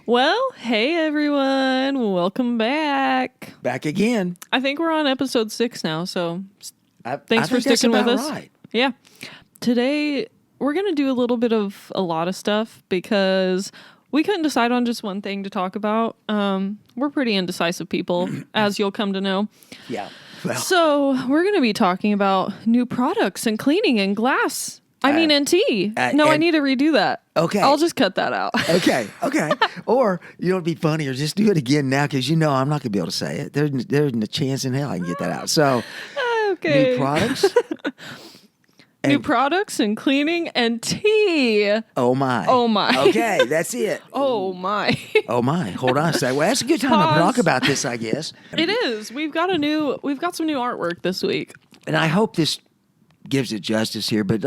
Well, hey everyone, welcome back. Back again. I think we're on episode 6 now, so thanks I for think that's sticking with about us. Right. Yeah. Today, we're going to do a little bit of a lot of stuff because we couldn't decide on just one thing to talk about. We're pretty indecisive people, as you'll come to know. Yeah. Well, So, we're going to be talking about new products and cleaning and glass. And tea. No, I need to redo that. Okay. I'll just cut that out. Okay. Or, it'd be funnier, just do it again now because I'm not going to be able to say it. There's a chance in hell I can get that out. So, Okay. new products. New products and cleaning and tea. Oh, my. Oh, my. Okay, that's it. Oh, my. Oh, my. Hold on a second. Well, that's a good time to talk about this, I guess. It is. We've got some new artwork this week. And I hope this gives it justice here, but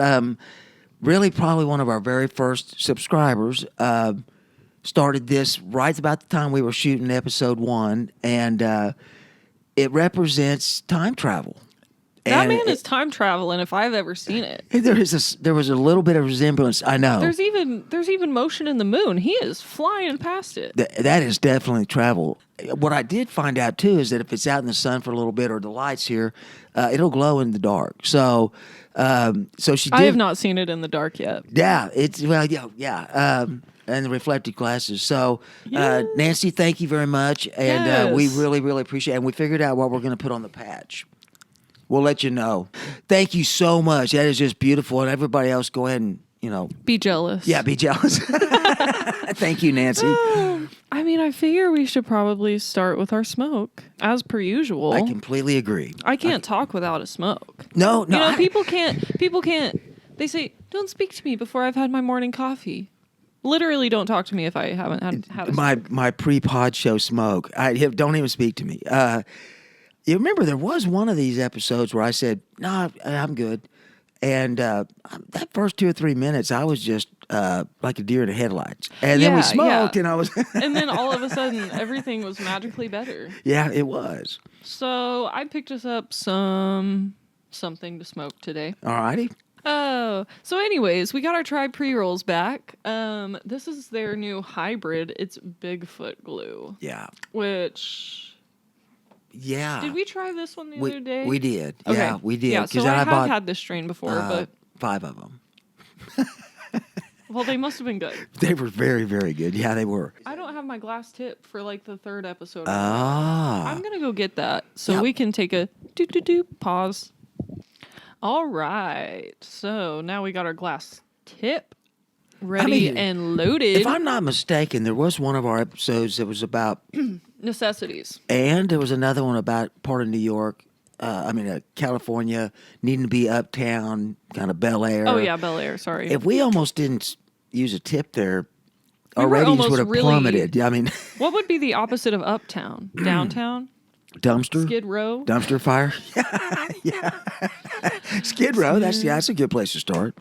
really probably one of our very first subscribers started this right about the time we were shooting episode 1, and it represents time travel. That man is time traveling if I've ever seen it. There was a little bit of resemblance, I know. There's even motion in the moon. He is flying past it. That is definitely travel. What I did find out too is that if it's out in the sun for a little bit or the lights here, it'll glow in the dark. So she did. I have not seen it in the dark yet. Yeah, and the reflective glasses. So, Nancy, thank you very much, and we really, really appreciate it. And we figured out what we're going to put on the patch. We'll let you know. Thank you so much. That is just beautiful, and everybody else, go ahead and be jealous. Yeah, be jealous. Thank you, Nancy. I figure we should probably start with our smoke, as per usual. I completely agree. I can't talk without a smoke. No. People can't. They say, "Don't speak to me before I've had my morning coffee." Literally, don't talk to me if I haven't had a smoke. My pre-pod show smoke. Don't even speak to me. You remember there was one of these episodes where I said, "No, I'm good," and that first 2 or 3 minutes, I was just like a deer in the headlights. And then we smoked, and I was. And then all of a sudden, everything was magically better. Yeah, it was. So I picked us up something to smoke today. All righty. Oh, so anyways, we got our Tribe pre-rolls back. This is their new hybrid. It's Bigfoot Glue. Yeah. Which... Yeah. Did we try this one the other day? We did. Okay. Yeah, we did. Yeah, so I have had this strain before, but... 5 of them. Well, they must have been good. They were very, very good. Yeah, they were. I don't have my glass tip for like the 3rd episode. Ah. I'm going to go get that so we can take a pause. All right. So now we got our glass tip ready and loaded. If I'm not mistaken, there was one of our episodes that was about necessities. And there was another one about part of New York, California, needing to be uptown, kind of Bel Air. Oh, yeah, Bel Air, sorry. If we almost didn't use a tip there, our ratings would have plummeted. What would be the opposite of uptown? Downtown? Dumpster? Skid Row? Dumpster fire? Yeah. Skid Row, that's a good place to start.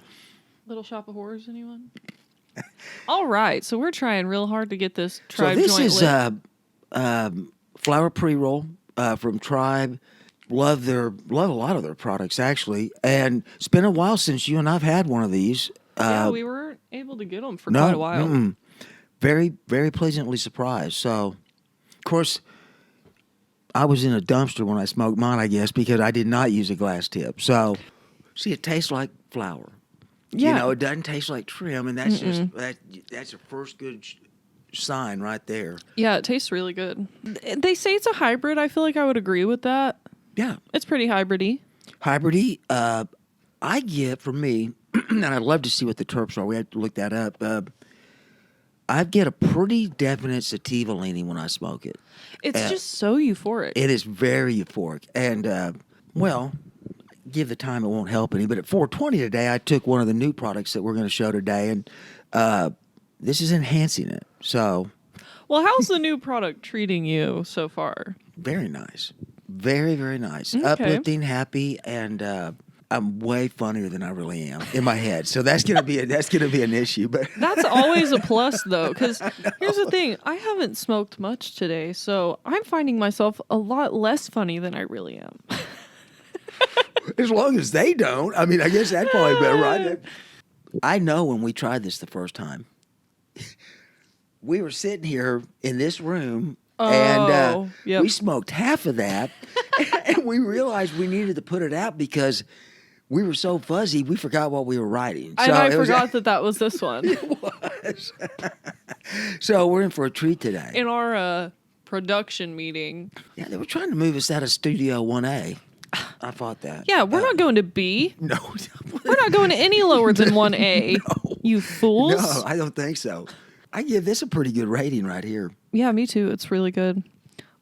Little Shop of Horrors, anyone? All right, so we're trying real hard to get this Tribe joint. So this is flower pre-roll from Tribe. Love a lot of their products, actually. And it's been a while since you and I've had one of these. Yeah, we weren't able to get them for quite a while. Very, very pleasantly surprised. So, of course, I was in a dumpster when I smoked mine, I guess, because I did not use a glass tip. So, see, it tastes like flour. Yeah. It doesn't taste like trim, and that's that's a first good sign right there. Yeah, it tastes really good. They say it's a hybrid. I feel like I would agree with that. Yeah. It's pretty hybridy. Hybridy, I get, for me, and I'd love to see what the terps are. We have to look that up. I get a pretty definite sativa leaning when I smoke it. It's just so euphoric. It is very euphoric. And, give the time, it won't help any. But at 4:20 today, I took one of the new products that we're going to show today, and this is enhancing it. So, well, how's the new product treating you so far? Very nice. Very, very nice. Okay. Uplifting, happy, and I'm way funnier than I really am in my head. So that's gonna be an issue. But that's always a plus, though, because here's the thing: I haven't smoked much today, so I'm finding myself a lot less funny than I really am. As long as they don't, I guess that's probably better, right? I know when we tried this the first time, we were sitting here in this room, Oh, and yep. we smoked half of that, and we realized we needed to put it out because we were so fuzzy, we forgot what we were writing. And I it was- forgot that was this one. It was. So we're in for a treat today. In our production meeting. Yeah, they were trying to move us out of Studio 1A. I thought that. Yeah, we're not going to B. No. We're not going to any lower than 1A. No. You fools. No, I don't think so. I give this a pretty good rating right here. Yeah, me too. It's really good.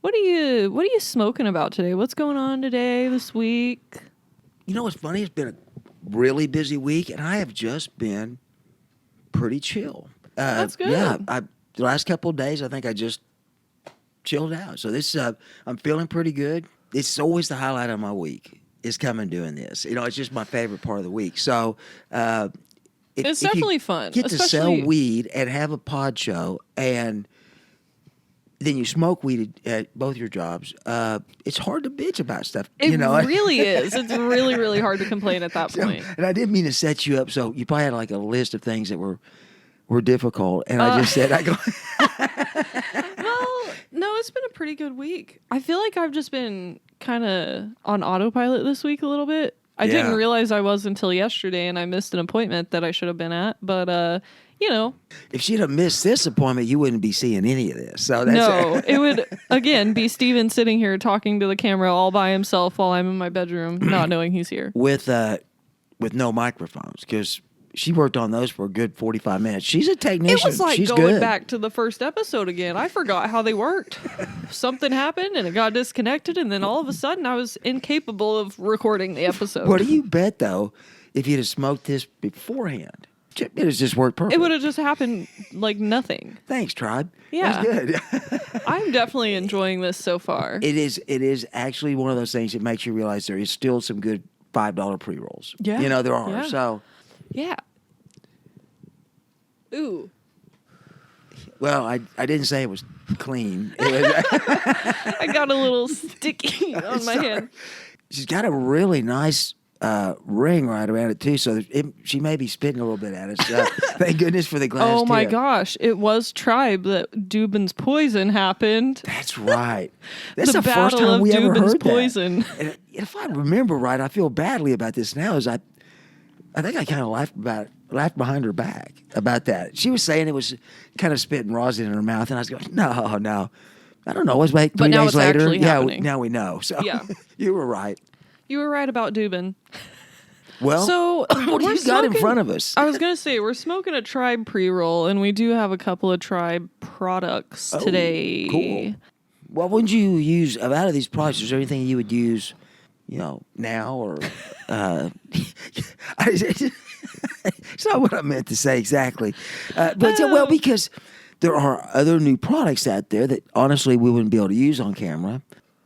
What are you smoking about today? What's going on today, this week? You know what's funny? It's been a really busy week, and I have just been pretty chill. That's good. Yeah, the last couple of days, I think I just chilled out. So this, I'm feeling pretty good. It's always the highlight of my week is coming doing this. You know, it's just my favorite part of the week. So It's definitely fun. Get to sell especially- weed and have a pod show, and then you smoke weed at both your jobs. It's hard to bitch about stuff. It you know, really is. It's really, really hard to complain at that point. And I didn't mean to set you up, so you probably had like a list of things that were difficult, and I just said, I go. Well, no, it's been a pretty good week. I feel like I've just been kind of on autopilot this week a little bit. I didn't Yeah. realize I was until yesterday, and I missed an appointment that I should have been at. But, you know, If she'd have missed this appointment, you wouldn't be seeing any of this. So that's no, it would, again, be Steven sitting here talking to the camera all by himself while I'm in my bedroom, not knowing he's here. with no microphones, because she worked on those for a good 45 minutes. She's a technician. It was like She's going good. back to the first episode again. I forgot how they worked. Something happened and it got disconnected, and then all of a sudden I was incapable of recording the episode. What do you bet, though, if you'd have smoked this beforehand? It has just worked perfect. It would have just happened like nothing. Thanks, Tribe. Yeah. That's good. I'm definitely enjoying this so far. It is actually one of those things that makes you realize there is still some good $5 pre-rolls. Yeah. You know, there are. Yeah. So, Yeah. Ooh. well, I didn't say it was clean. It was, I got a little sticky on my hand. she's got a really nice ring right around it, too. So she may be spitting a little bit at us. Thank goodness for the glass Oh my tip. gosh. It was Tribe that Dubin's poison happened. That's right. That's The the, first Battle time of we ever Dubin's heard poison. that. And if I remember right, I feel badly about this now. I think I kind of laughed behind her back about that. She was saying it was kind of spitting rosin in her mouth, and I was going, no. I don't know. It was like 3 But now days it's later. actually Yeah, happening. now we know. So Yeah. you were right. You were right about Dubin. Well, So what do we're you got in smoking- front of us? I was gonna say we're smoking a Tribe pre-roll, and we do have a couple of Tribe products today. Cool. What would you use out of these products? Is there anything you would use, now or? It's not what I meant to say exactly, but because there are other new products out there that honestly we wouldn't be able to use on camera.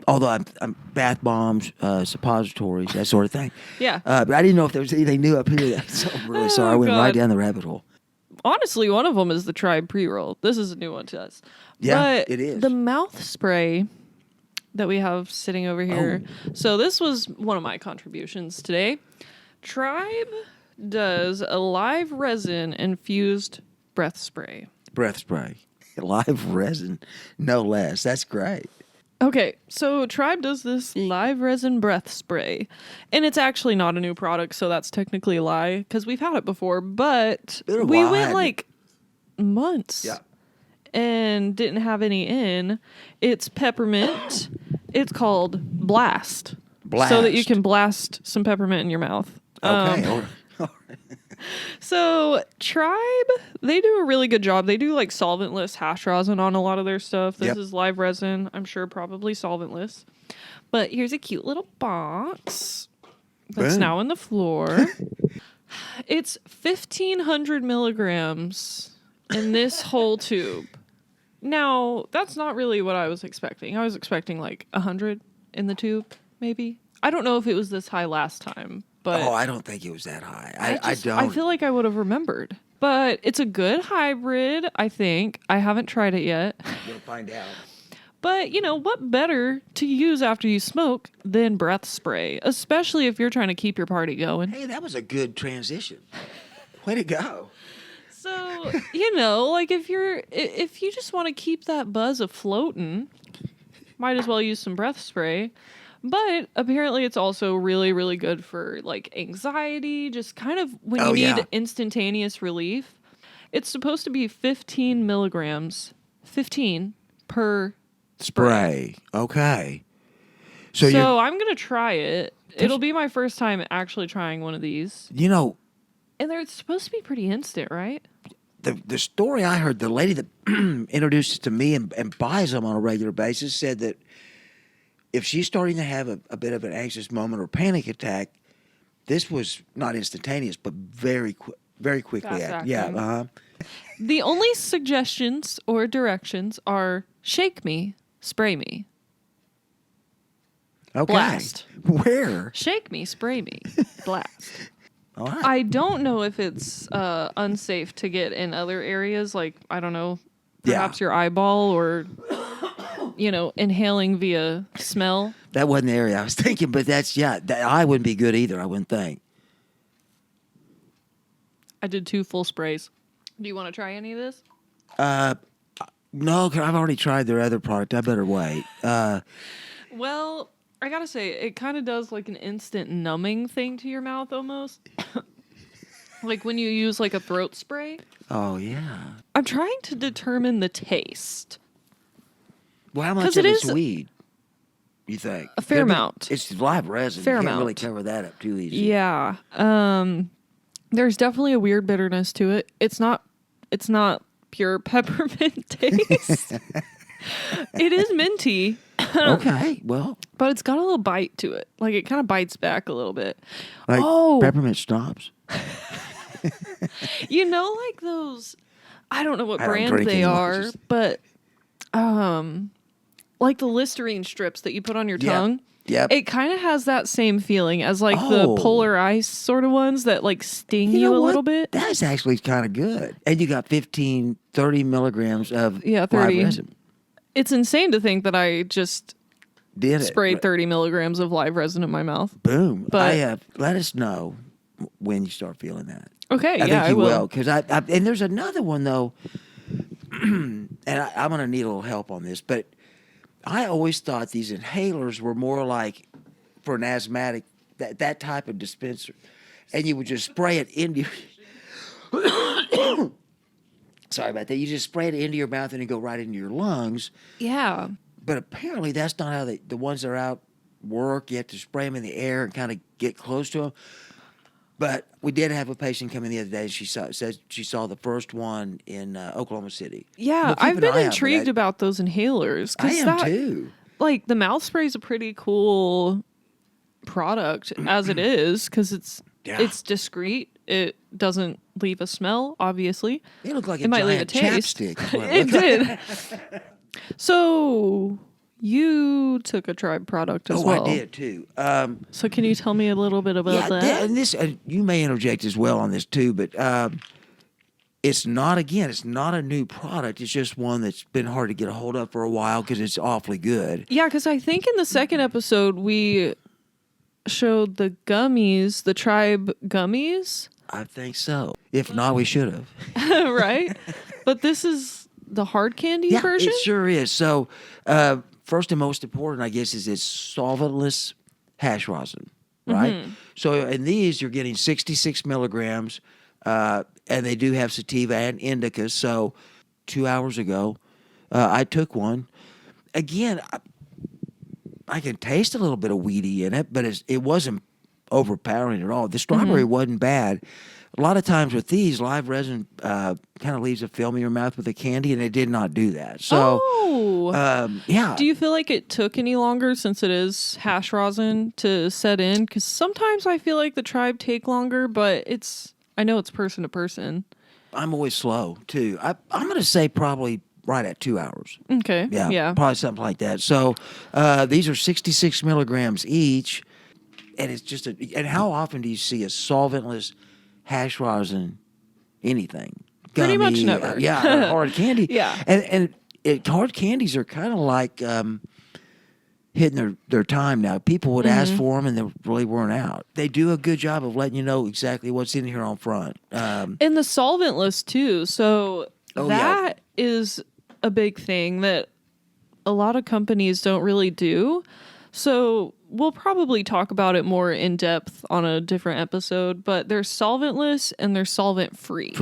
Although I'm bath bombs, suppositories, that sort of thing. Yeah. But I didn't know if there was anything new up here. So I'm really sorry. I went right God. down the rabbit hole. Honestly, one of them is the Tribe pre-roll. This is a new one to us. Yeah, but it is. The mouth spray that we have sitting over here. Oh. So this was one of my contributions today. Tribe does a live resin infused breath spray. Breath spray. Live resin, no less. That's great. Okay, so Tribe does this live resin breath spray, and it's actually not a new product, so that's technically a lie because we've had it before. But Been a we while, went hadn't like months, and didn't have any in. It's peppermint. It's called Blast, so that you Blast. can blast some peppermint in your mouth. Okay. So Tribe, they do a really good job. They do like solventless hash rosin on a lot of their stuff. This Yep. is live resin. I'm sure probably solventless. But here's a cute little box that's Boom. now on the floor. It's 1,500 milligrams in this whole tube. Now, that's not really what I was expecting. I was expecting like 100 in the tube, maybe. I don't know if it was this high last time, but I don't think it was that high. I don't. I feel like I would have remembered. But it's a good hybrid, I think. I haven't tried it yet. We'll find out. But, what better to use after you smoke than breath spray, especially if you're trying to keep your party going. Hey, that was a good transition. Way to go. So So, like if you just want to keep that buzz afloating, might as well use some breath spray. But apparently it's also really, really good for like anxiety, just kind of when you need instantaneous relief. It's supposed to be 15 milligrams, 15 per spray. Okay. So I'm going to try it. It'll be my first time actually trying one of these. And they're supposed to be pretty instant, right? The story I heard, the lady that introduced it to me and buys them on a regular basis said that if she's starting to have a bit of an anxious moment or panic attack, this was not instantaneous, but very quickly. The only suggestions or directions are shake me, spray me. Okay. Blast. Where? Shake me, spray me, blast. All right. I don't know if it's unsafe to get in other areas, like, I don't know, perhaps your eyeball or, inhaling via smell. That wasn't the area I was thinking, but that eye wouldn't be good either, I wouldn't think. I did 2 full sprays. Do you want to try any of this? No, 'cause I've already tried their other product. I better wait. Well, I gotta say, it kind of does like an instant numbing thing to your mouth almost. Like when you use like a throat spray. Oh, yeah. I'm trying to determine the taste. Well, how much of it's weed, you think? A fair amount. It's live resin. Fair you can't amount. really cover that up too easy. Yeah. There's definitely a weird bitterness to it. It's not pure peppermint taste. It is minty. Okay, well. But it's got a little bite to it. Like it kind of bites back a little bit. Like peppermint stops. Like those, I don't know what brand they are, but like the Listerine strips that you put on your tongue. Yep. It kind of has that same feeling as like the Polar Ice sort of ones that like sting you a little bit. That's actually kind of good. And you got 30 milligrams of 30. live resin. It's insane to think that I just sprayed 30 milligrams of live resin in my mouth. Boom. But let us know when you start feeling that. Okay, I think you will. Because and there's another one, though, and I'm going to need a little help on this, but I always thought these inhalers were more like for an asthmatic, that type of dispenser. And you would just spray it into your... Sorry about that. You just spray it into your mouth and it go right into your lungs. Yeah. But apparently that's not how the ones that are out work. You have to spray them in the air and kind of get close to them. But we did have a patient come in the other day. She said she saw the first one in Oklahoma City. Yeah, I've been intrigued about those inhalers. I am too. Like the mouth spray is a pretty cool product as it is because it's discreet. It doesn't leave a smell. Obviously, it looked like it might leave a taste. Chapstick. It did. So you took a Tribe product as well. Oh, I did too. So can you tell me a little bit about that? And this, you may interject as well on this too, but it's not a new product. It's just one that's been hard to get a hold of for a while because it's awfully good. Yeah, because I think in the second episode we showed the gummies, the Tribe gummies. I think so. If not, we should have. Right? But this is the hard candy version? It sure is. So, first and most important, I guess, is it's solventless hash rosin, right? Mm-hmm. So in these, you're getting 66 milligrams, and they do have sativa and indica. So 2 hours ago, I took one. Again, I can taste a little bit of weedy in it, but it wasn't overpowering at all. The strawberry wasn't bad. A lot of times with these, live resin kind of leaves a film in your mouth with the candy, and it did not do that. So, yeah. Do you feel like it took any longer since it is hash rosin to set in? Because sometimes I feel like the Tribe take longer, but I know it's person to person. I'm always slow, too. I'm going to say probably right at 2 hours. Okay. Yeah. Probably something like that. So these are 66 milligrams each, and it's just and how often do you see a solventless hash rosin anything? Pretty Gummy, much never. Hard candy. Yeah. And hard candies are kind of like hitting their time now. People would ask for them, and they really weren't out. They do a good job of letting you know exactly what's in here on front. And the solventless too. So that is a big thing that a lot of companies don't really do. So we'll probably talk about it more in depth on a different episode, but there's solventless and there's solvent free.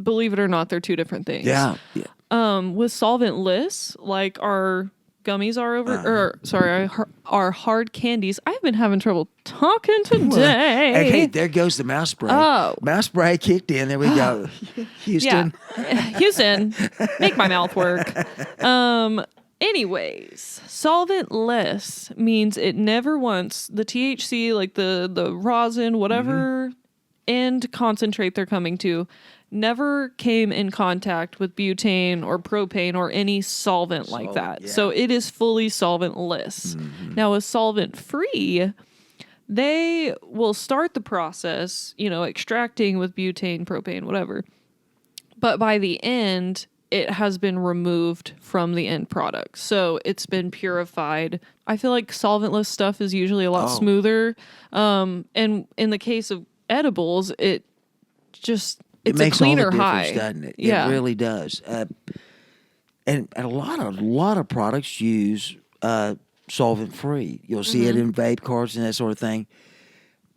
Believe it or not, they're two different things. Yeah. With solventless, like our gummies are our hard candies. I've been having trouble talking today. Hey, there goes the mouse spray. Oh. Mouse spray kicked in. There we go. Houston. Yeah. Houston, make my mouth work. Anyways, solventless means it never once, the THC, like the rosin, whatever end concentrate they're coming to, never came in contact with butane or propane or any solvent like that. Yeah. So it is fully solventless. Now with solvent free, they will start the process, extracting with butane, propane, whatever. But by the end, it has been removed from the end product. So it's been purified. I feel like solventless stuff is usually a lot smoother. And in the case of edibles, it's makes a cleaner all the high. difference, doesn't it? Yeah. It really does. And a lot of products use solvent free. You'll see it in vape carts and that sort of thing.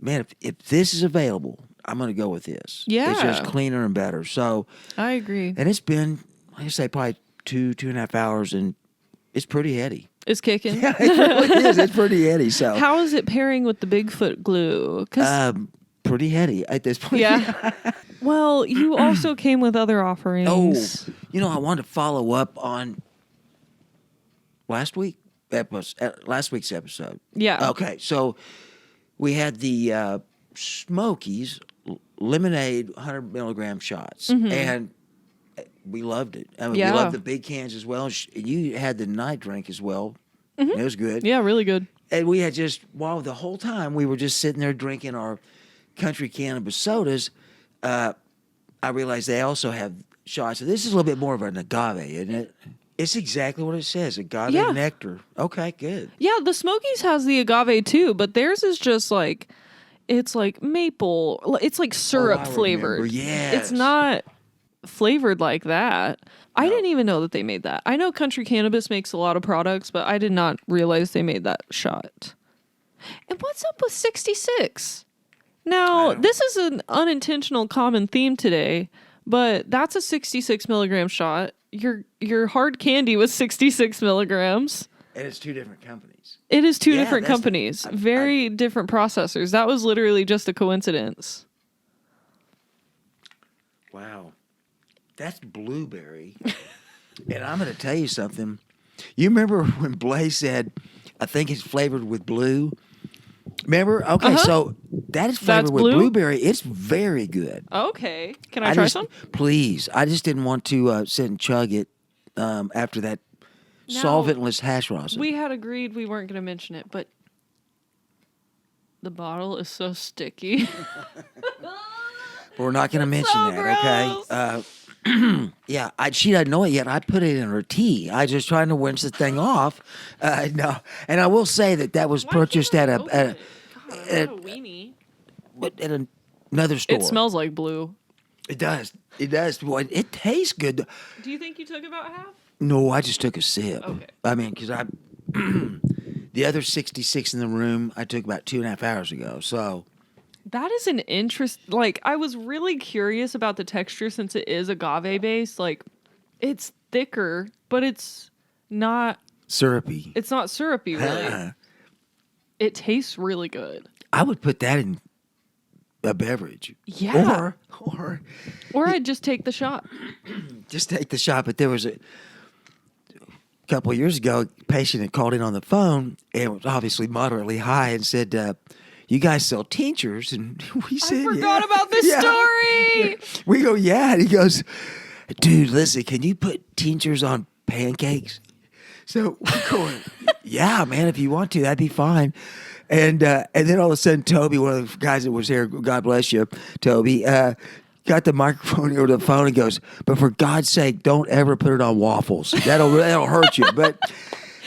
Man, if this is available, I'm going to go with this. Yeah. It's just cleaner and better. So I agree. And it's been, like I say, probably 2.5 hours, and it's pretty heady. It's kicking. Yeah, it really is. It's pretty heady. So how is it pairing with the Bigfoot glue? Pretty heady at this point. Yeah. Well, you also came with other offerings. Oh, I wanted to follow up on last week's episode. Yeah. Okay, so we had the Smokiez lemonade 100 milligram shots, and we loved it. I mean, we loved the big cans as well. You had the night drink as well. It was good. Yeah, really good. And we had the whole time we were just sitting there drinking our country cannabis sodas. I realized they also have shots. So this is a little bit more of an agave, isn't it? It's exactly what it says, agave nectar. Okay, good. Yeah, the Smokiez has the agave too, but theirs is just like, it's like maple. It's like syrup flavored. Yes. It's not flavored like that. No. I didn't even know that they made that. I know Country Cannabis makes a lot of products, but I did not realize they made that shot. And what's up with 66? Now, this is an unintentional common theme today, but that's a 66 milligram shot. Your hard candy was 66 milligrams. And it's two different companies. It is two different companies. Very different processors. That was literally just a coincidence. Wow. That's blueberry. And I'm going to tell you something. You remember when Blaze said, I think it's flavored with blue? Remember? Okay, so that is flavored with blueberry. It's very good. Okay. Can I try some? Please. I just didn't want to sit and chug it after that solventless hash rosin. We had agreed we weren't going to mention it, but the bottle is so sticky. We're not going to mention that, okay? Yeah, she doesn't know it yet. I put it in her tea. I was just trying to winch the thing off. No, and I will say that was purchased at a weenie. At another store. It smells like blue. It does. It does. Boy, it tastes good. Do you think you took about half? No, I just took a sip. Okay. I mean, because the other 66 in the room, I took about 2.5 hours ago. So. That is an interest. Like, I was really curious about the texture since it is agave based. Like, it's thicker, but it's not syrupy. It's not syrupy, really. It tastes really good. I would put that in a beverage. Yeah. Or I'd just take the shot. Just take the shot. But there was a couple of years ago, a patient had called in on the phone and was obviously moderately high and said, you guys sell tinctures? And we said, I forgot about this story. We go, yeah. And he goes, dude, listen, can you put tinctures on pancakes? So we're going, yeah, man, if you want to, that'd be fine. And then all of a sudden, Toby, one of the guys that was here, God bless you, Toby, got the microphone or the phone and goes, but for God's sake, don't ever put it on waffles. That'll hurt you. But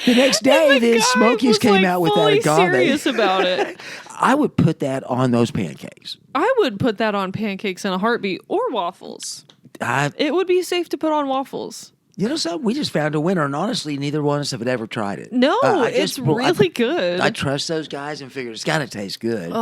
The next day, then Smokiez came out with that agave. Serious about it. I would put that on those pancakes. I would put that on pancakes in a heartbeat or waffles. It would be safe to put on waffles. You know something? We just found a winner, and honestly, neither one of us have ever tried it. No, it's really good. I trust those guys and figured it's got to taste good.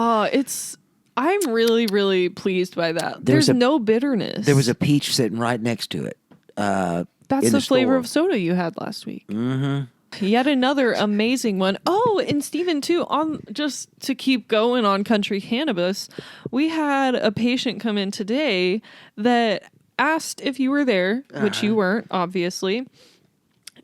I'm really, really pleased by that. There's no bitterness. There was a peach sitting right next to it. That's the flavor of soda you had last week. Mm-hmm. Yet another amazing one. Oh, and Stephen, too, just to keep going on country cannabis, we had a patient come in today that asked if you were there, which you weren't, obviously.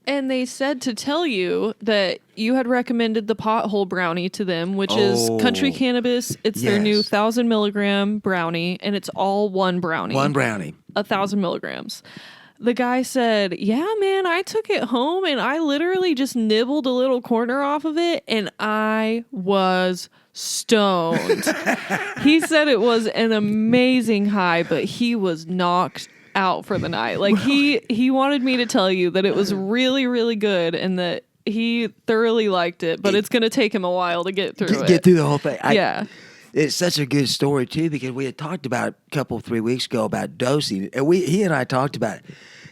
And they said to tell you that you had recommended the Pothole Brownie to them, which is country cannabis. It's their new 1,000 milligram brownie, and it's all one brownie. 1,000 milligrams. The guy said, yeah, man, I took it home and I literally just nibbled a little corner off of it and I was stoned. He said it was an amazing high, but he was knocked out for the night. Like he wanted me to tell you that it was really, really good and that he thoroughly liked it, but it's going to take him a while to get through it. Get through the whole thing. Yeah. It's such a good story, too, because we had talked about a 3 weeks ago about dosing. And he and I talked about it.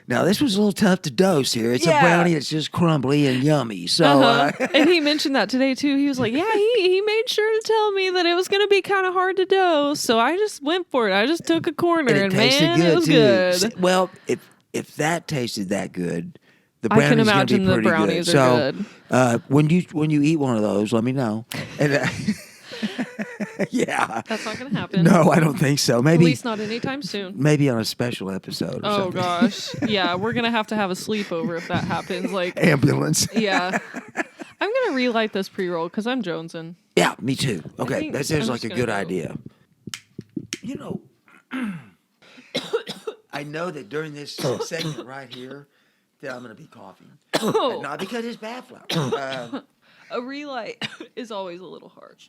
Now, this was a little tough to dose here. It's a brownie that's just crumbly and yummy. So, and he mentioned that today, too. He was like, yeah, he made sure to tell me that it was going to be kind of hard to dose. So I just went for it. I just took a corner, and man, it was good. Well, if that tasted that good, the brownies I can imagine the brownies are good. So when you eat one of those, let me know. And, yeah. That's not going to happen. No, I don't think so. Maybe, at least not anytime soon. Maybe on a special episode or something. Oh, gosh. Yeah, we're going to have a sleepover if that happens. Like ambulance. Yeah. I'm going to relight this pre-roll because I'm jonesing. Yeah, me too. Okay, that sounds like a good idea. You know, I know that during this segment right here that I'm going to be coughing. Not because it's bad flower. A relight is always a little harsh.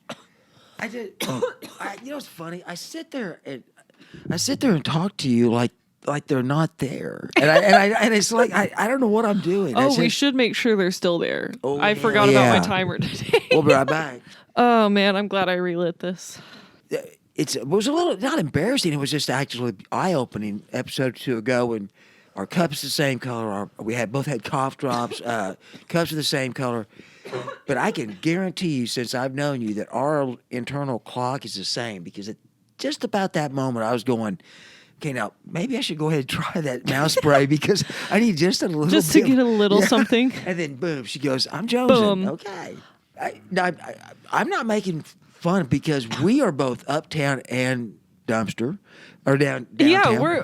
You know what's funny? I sit there and talk to you like they're not there, and it's like I don't know what I'm doing. We should make sure they're still there. I forgot about my timer today. We'll be right back. Oh man, I'm glad I relit this. It was a little not embarrassing. It was just actually eye-opening. Episode 2 ago, and our cups the same color. We both had cough drops. Cups are the same color. But I can guarantee you, since I've known you, that our internal clock is the same. Because at just about that moment, I was going, okay, now maybe I should go ahead and try that mouse spray because I need just a little just to get a little something. And then boom, she goes, I'm jonesing. Okay. I'm not making fun because we are both uptown and dumpster. Or downtown. Yeah, we're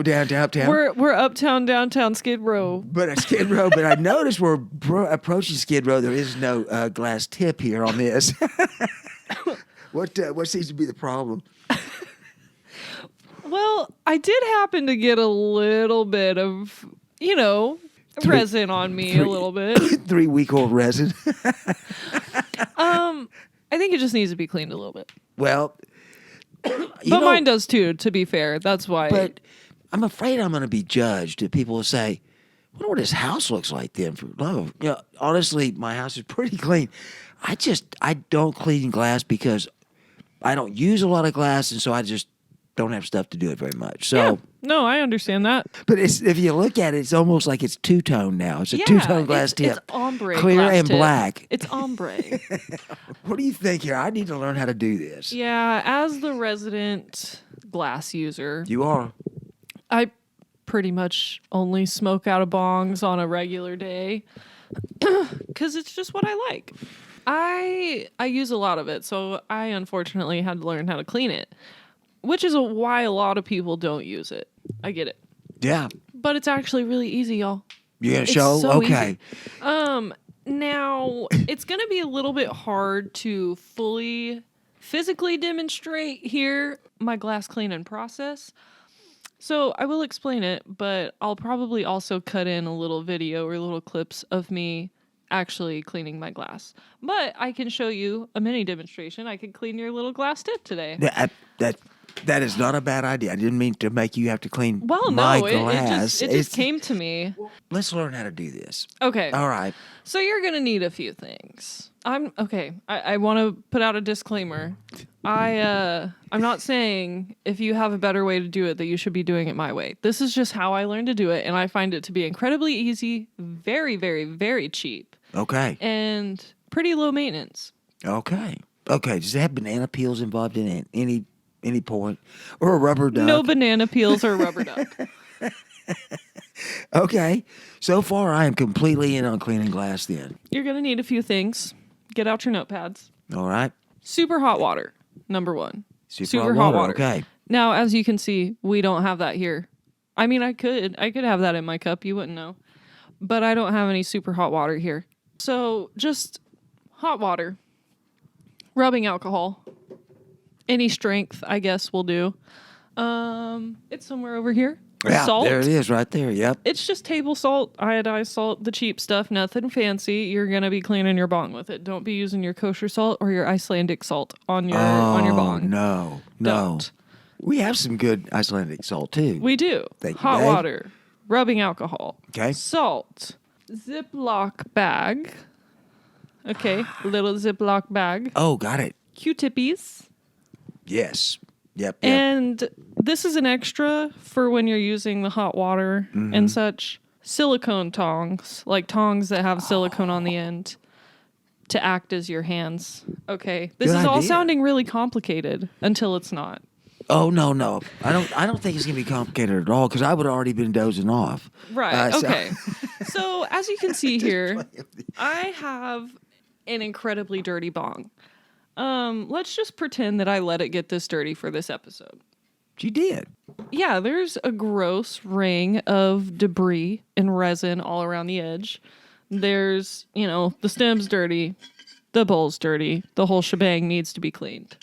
downtown. We're uptown, downtown, Skid Row. But I noticed we're approaching Skid Row. There is no glass tip here on this. What seems to be the problem? Well, I did happen to get a little bit of, resin on me a little bit. 3-week-old resin. I think it just needs to be cleaned a little bit. Well. But mine does too, to be fair. That's why. But I'm afraid I'm going to be judged. That people will say, I wonder what his house looks like then. Honestly, my house is pretty clean. I don't clean glass because I don't use a lot of glass, and so I just don't have stuff to do it very much. So yeah. No, I understand that. But if you look at it, it's almost like it's two-tone now. It's a two-tone glass tip. It's ombre clear glass and tip. black. It's ombre. What do you think here? I need to learn how to do this. Yeah, as the resident glass user. You are. I pretty much only smoke out of bongs on a regular day because it's just what I like. I use a lot of it, so I unfortunately had to learn how to clean it. Which is why a lot of people don't use it. I get it. Yeah. But it's actually really easy, y'all. You gonna show? So okay. Easy. Now, it's going to be a little bit hard to fully physically demonstrate here my glass cleaning process. So I will explain it, but I'll probably also cut in a little video or little clips of me actually cleaning my glass. But I can show you a mini demonstration. I can clean your little glass tip today. That is not a bad idea. I didn't mean to make you have to clean Well, my no, glass. it just came to me. Let's learn how to do this. Okay. All right. So you're gonna need a few things. I want to put out a disclaimer. I'm not saying if you have a better way to do it that you should be doing it my way. This is just how I learned to do it, and I find it to be incredibly easy, very, very, very cheap, Okay. and pretty low maintenance. Okay. Does it have banana peels involved in it? Any point? Or a rubber duck? No banana peels or rubber duck. Okay. So far, I am completely in on cleaning glass then. You're gonna need a few things. Get out your notepads. All right. Super hot water, number one. Super hot water. Okay. Now, as you can see, we don't have that here. I mean, I could have that in my cup. You wouldn't know. But I don't have any super hot water here. So just hot water, rubbing alcohol, any strength, I guess, will do. It's somewhere over here. Yeah, Salt. there it is right there. Yep. It's just table salt, iodized salt, the cheap stuff, nothing fancy. You're going to be cleaning your bong with it. Don't be using your kosher salt or your Icelandic salt on your bong. No. Don't. We have some good Icelandic salt too. We do. Thank you, Hot babe. water, rubbing alcohol, Okay. salt, Ziploc bag. Okay, little Ziploc bag. Oh, got it. Q-tippies. Yes. Yep. And this is an extra for when you're using the hot water and such. Silicone tongs, like tongs that have silicone on the end to act as your hands. Okay. This Good is all idea. sounding really complicated until it's not. Oh no. I don't think it's gonna be complicated at all because I would have already been dozing off. Right. So- Okay. So as you can see here, I have an incredibly dirty bong. Let's just pretend that I let it get this dirty for this episode. She did. Yeah, there's a gross ring of debris and resin all around the edge. There's, the stem's dirty, the bowl's dirty, the whole shebang needs to be cleaned.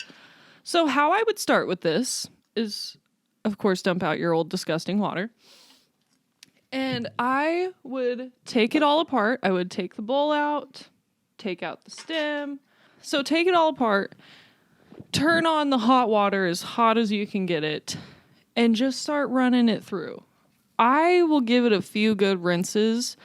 So how I would start with this is, of course, dump out your old disgusting water. And I would take it all apart. I would take the bowl out, take out the stem. So take it all apart, turn on the hot water as hot as you can get it, and just start running it through. I will give it a few good rinses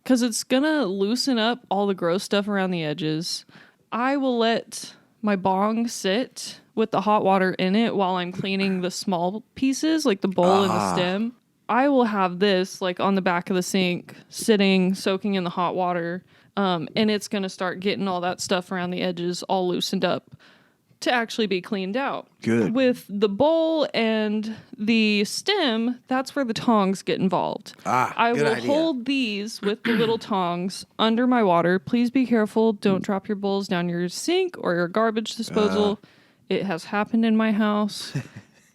because it's going to loosen up all the gross stuff around the edges. I will let my bong sit with the hot water in it while I'm cleaning the small pieces, like the bowl and the stem. I will have this like on the back of the sink, sitting, soaking in the hot water. And it's going to start getting all that stuff around the edges all loosened up to actually be cleaned out. Good. With the bowl and the stem, that's where the tongs get involved. I good will idea. hold these with the little tongs under my water. Please be careful. Don't drop your bowls down your sink or your garbage disposal. It has happened in my house.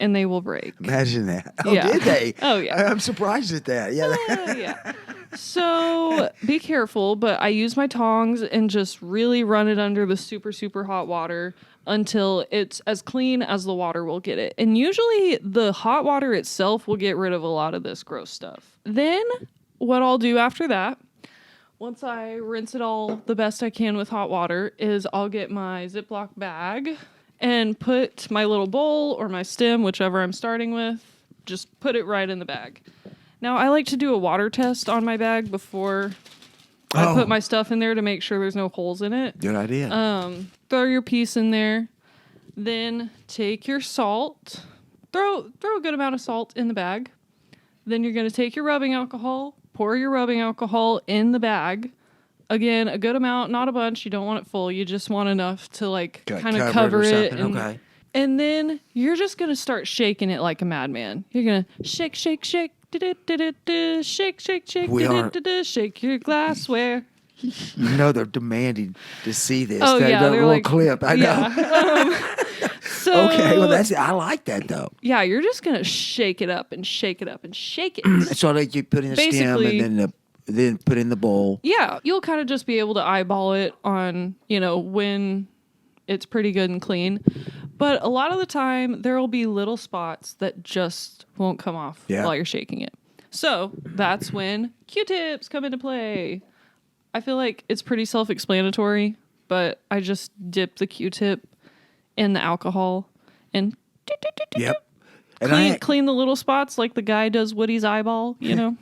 And they will break. Imagine that. Oh, Yeah. did they? Oh, yeah. I'm surprised at that. Yeah. Yeah. So be careful, but I use my tongs and just really run it under the super, super hot water until it's as clean as the water will get it. And usually the hot water itself will get rid of a lot of this gross stuff. Then what I'll do after that, once I rinse it all the best I can with hot water, is I'll get my Ziploc bag and put my little bowl or my stem, whichever I'm starting with, just put it right in the bag. Now, I like to do a water test on my bag before I put my stuff in there to make sure there's no holes in it. Good idea. Throw your piece in there. Then take your salt. Throw a good amount of salt in the bag. Then you're going to take your rubbing alcohol, pour your rubbing alcohol in the bag. Again, a good amount, not a bunch. You don't want it full. You just want enough to kind of cover it. Okay. And then you're just going to start shaking it like a madman. You're going to shake, shake, shake, shake, shake, shake, shake your glassware. You know they're demanding to see this. Oh, that, yeah, that they're little like- clip. I know. Yeah. So, Okay. Well, I like that though. yeah, you're just going to shake it up and shake it up and shake it. So that you put in the stem Basically- and then put in the bowl. Yeah, you'll kind of just be able to eyeball it on, when it's pretty good and clean. But a lot of the time, there will be little spots that just won't come off while you're shaking it. So that's when Q-tips come into play. I feel like it's pretty self-explanatory, but I just dip the Q-tip in the alcohol and Yep. And clean the little spots like the guy does Woody's eyeball, you know?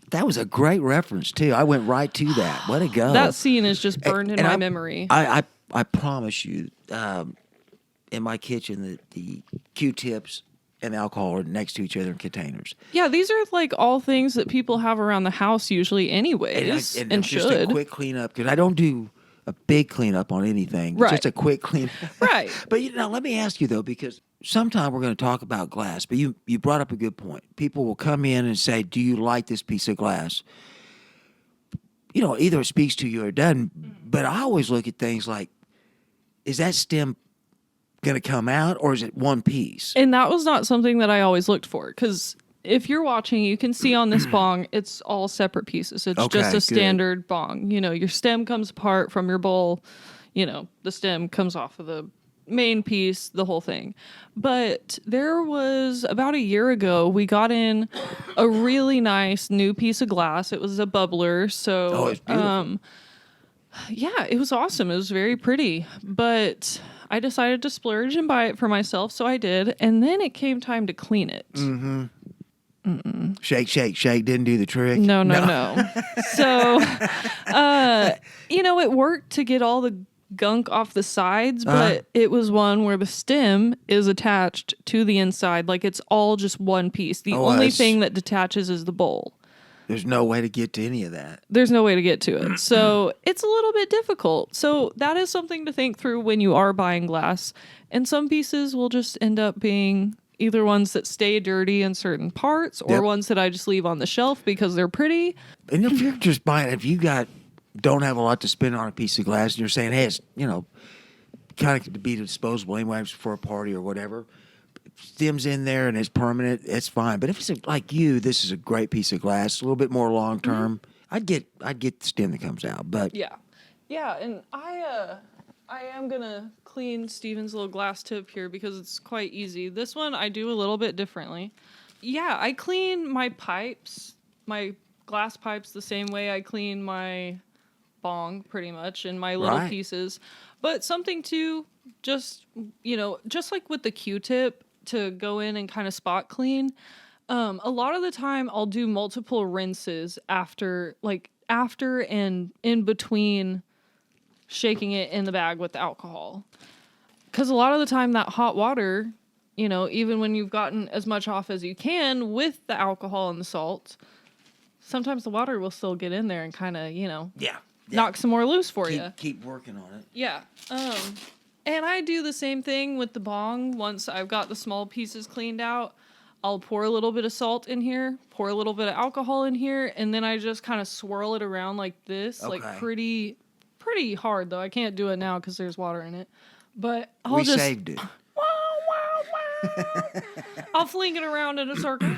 That was a great reference, too. I went right to that. Way to go. That scene is just burned in my memory. I promise you, in my kitchen, the Q-tips and alcohol are next to each other in containers. Yeah, these are like all things that people have around the house usually anyways, and just should. a quick cleanup, because I don't do a big cleanup on anything. Right. Just a quick cleanup. Right. But let me ask you, though, because sometime we're going to talk about glass, but you brought up a good point. People will come in and say, do you like this piece of glass? Either it speaks to you or it doesn't. But I always look at things like, is that stem going to come out, or is it one piece? And that was not something that I always looked for, because if you're watching, you can see on this bong, it's all separate pieces. It's just a standard bong. Your stem comes apart from your bowl. The stem comes off of the main piece, the whole thing. But there was about a year ago, we got in a really nice new piece of glass. It was a bubbler. So, it's beautiful. Yeah, it was awesome. It was very pretty. But I decided to splurge and buy it for myself, so I did. And then it came time to clean it. Mm-hmm. Shake, shake, shake. Didn't do the trick. No. So, it worked to get all the gunk off the sides, but it was one where the stem is attached to the inside. Like, it's all just one piece. The only thing that detaches is the bowl. There's no way to get to any of that. There's no way to get to it. So it's a little bit difficult. So that is something to think through when you are buying glass. And some pieces will just end up being either ones that stay dirty in certain parts, or ones that I just leave on the shelf because they're pretty. And if you're just buying, if you don't have a lot to spend on a piece of glass, and you're saying, hey, it's, kind of to be disposable anyway for a party or whatever, stem's in there and it's permanent, it's fine. But if it's like this is a great piece of glass, a little bit more long term, I'd get the stem that comes out. But yeah, and I am gonna clean Steven's little glass tip here because it's quite easy. This one I do a little bit differently. Yeah, I clean my pipes, my glass pipes, the same way I clean my bong, pretty much, in my little pieces. But something to just like with the Q-tip, to go in and kind of spot clean. A lot of the time I'll do multiple rinses after and in between shaking it in the bag with the alcohol. Because a lot of the time that hot water, even when you've gotten as much off as you can with the alcohol and the salt, sometimes the water will still get in there and kind of, knock some more loose for you. Keep working on it. Yeah. And I do the same thing with the bong. Once I've got the small pieces cleaned out, I'll pour a little bit of salt in here, pour a little bit of alcohol in here, and then I just kind of swirl it around like this, like pretty hard, though. I can't do it now because there's water in it. But we saved it. I'll fling it around in a circle,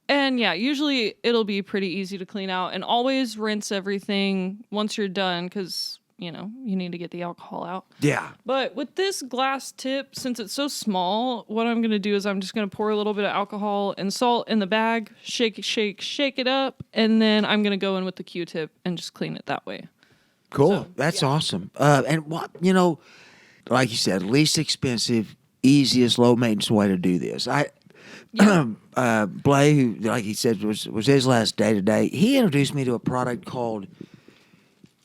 And yeah, usually it'll be pretty easy to clean out. And always rinse everything once you're done because, you need to get the alcohol out. Yeah. But with this glass tip, since it's so small, what I'm going to do is I'm just going to pour a little bit of alcohol and salt in the bag, shake it up, and then I'm going to go in with the Q-tip and just clean it that way. Cool. So, that's awesome. And what, like you said, least expensive, easiest, low maintenance way to do this. Blay, who, like he said, was his last day today. He introduced me to a product called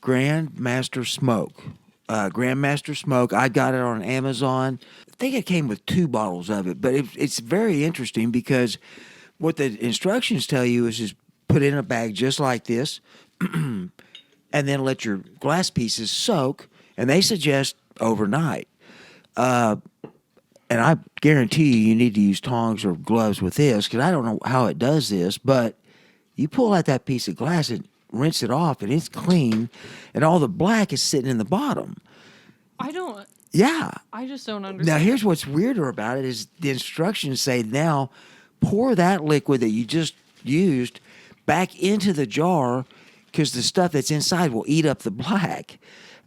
Grandmaster Smoke. Grandmaster Smoke. I got it on Amazon. I think it came with 2 bottles of it, but it's very interesting because what the instructions tell you is just put it in a bag just like this, and then let your glass pieces soak, and they suggest overnight. And I guarantee you need to use tongs or gloves with this because I don't know how it does this, but you pull out that piece of glass and rinse it off, and it's clean, and all the black is sitting in the bottom. Yeah. I just don't understand. Now, here's what's weirder about it is the instructions say now pour that liquid that you just used back into the jar because the stuff that's inside will eat up the black.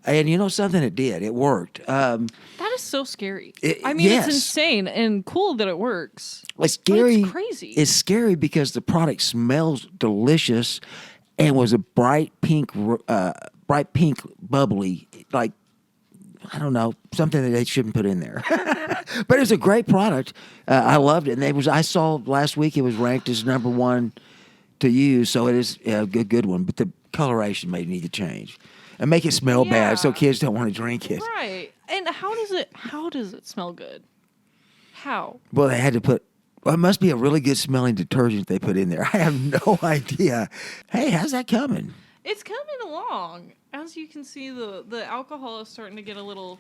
And you know something? It did. It worked. That is so scary. Yes. It's insane and cool that it works. It's scary. But it's crazy. It's scary because the product smells delicious and was a bright pink, bubbly, like I don't know, something that they shouldn't put in there. But it's a great product. I loved it. And I saw last week it was ranked as #1 to use, so it is a good one. But the coloration may need to change and make it smell bad so kids don't want to drink it. Right. And how does it smell good? How? Well, they had to put. Well, it must be a really good smelling detergent they put in there. I have no idea. Hey, how's that coming? It's coming along. As you can see, the alcohol is starting to get a little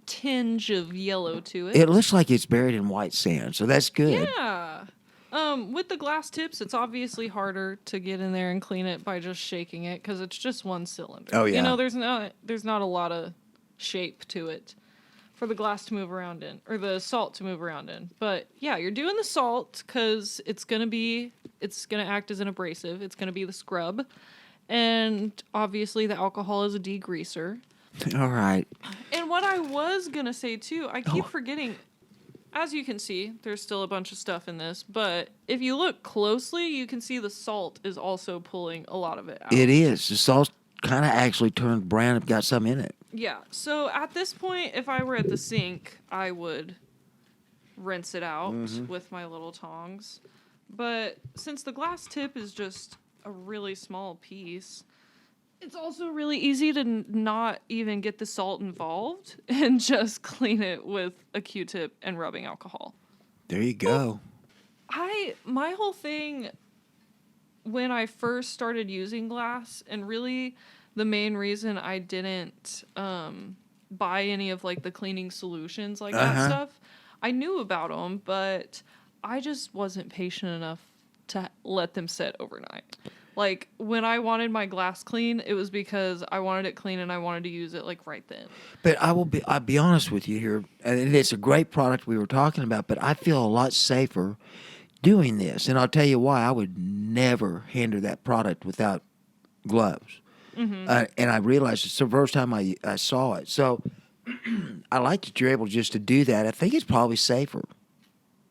tinge of yellow to it. It looks like it's buried in white sand, so that's good. Yeah. With the glass tips, it's obviously harder to get in there and clean it by just shaking it because it's just one cylinder. Oh, yeah. You know, there's not a lot of shape to it for the glass to move around in, or the salt to move around in. But yeah, you're doing the salt because it's gonna act as an abrasive. It's gonna be the scrub, and obviously the alcohol is a degreaser. All right. And what I was gonna say too, I keep forgetting. As you can see, there's still a bunch of stuff in this, but if you look closely, you can see the salt is also pulling a lot of it out. It is. The salt kind of actually turned brown and got some in it. Yeah. So at this point, if I were at the sink, I would rinse it out with my little tongs. But since the glass tip is just a really small piece, it's also really easy to not even get the salt involved and just clean it with a Q-tip and rubbing alcohol. There you go. My whole thing when I first started using glass, and really the main reason I didn't buy any of like the cleaning solutions like that stuff, I knew about them, but I just wasn't patient enough to let them sit overnight. Like, when I wanted my glass clean, it was because I wanted it clean and I wanted to use it, like, right then. But I'll be honest with you here, and it's a great product we were talking about, but I feel a lot safer doing this. And I'll tell you why. I would never handle that product without gloves. Mm-hmm. And I realized it's the first time I saw it. So I like that you're able just to do that. I think it's probably safer.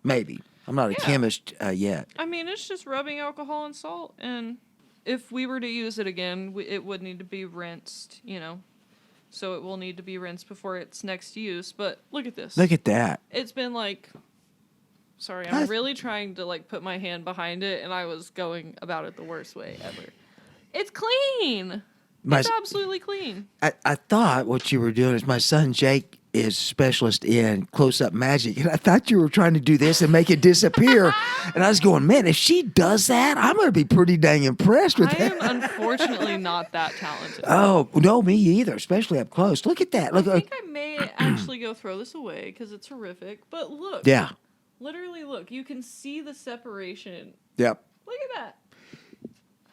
Maybe. I'm not a chemist yet. I mean, it's just rubbing alcohol and salt, and if we were to use it again, it would need to be rinsed, you know. So it will need to be rinsed before its next use. But look at this. Look at that. It's been like... Sorry, I'm really trying to like put my hand behind it, and I was going about it the worst way ever. It's clean. It's absolutely clean. I thought what you were doing is my son Jake is specialist in close-up magic, and I thought you were trying to do this and make it disappear. And I was going, man, if she does that, I'm going to be pretty dang impressed with that. I am unfortunately not that talented. Oh, no, me either, especially up close. Look at that. Look, I think I may actually go throw this away because it's horrific. But look. Yeah. Literally, look. You can see the separation. Yep. Look at that.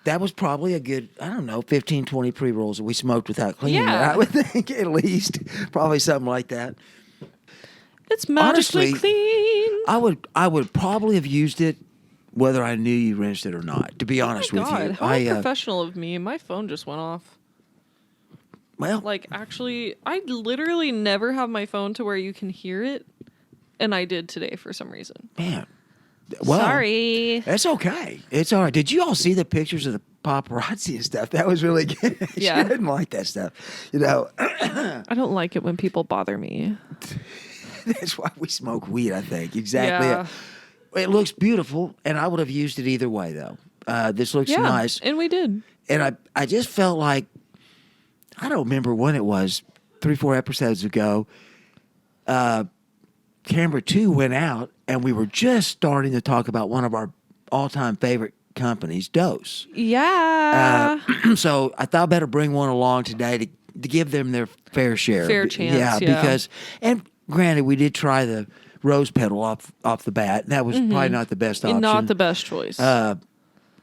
That was probably a good, 15, 20 pre-rolls that we smoked without cleaning it, Yeah. I would think, at least. Probably something like that. It's magically Honestly, clean. I would probably have used it whether I knew you rinsed it or not, to be honest with you. How unprofessional of me. My phone just went off. Well, Like, actually, I literally never have my phone to where you can hear it, and I did today for some reason. man. Well, Sorry. That's okay. It's all right. Did you all see the pictures of the paparazzi and stuff? That was really good. Yeah. She didn't like that stuff. You know, I don't like it when people bother me. that's why we smoke weed, I think. Exactly. Yeah. It looks beautiful, and I would have used it either way, though. This looks Yeah, nice. and we did. And I just felt like, I don't remember when it was, 3-4 episodes ago, Camera 2 went out, and we were just starting to talk about one of our all-time favorite companies, Dose. Yeah. So I thought I better bring one along today to give them their fair share. Fair chance, yeah. Because, and granted, we did try the rose petal off the bat, and that was probably not the best option. Not the best choice. And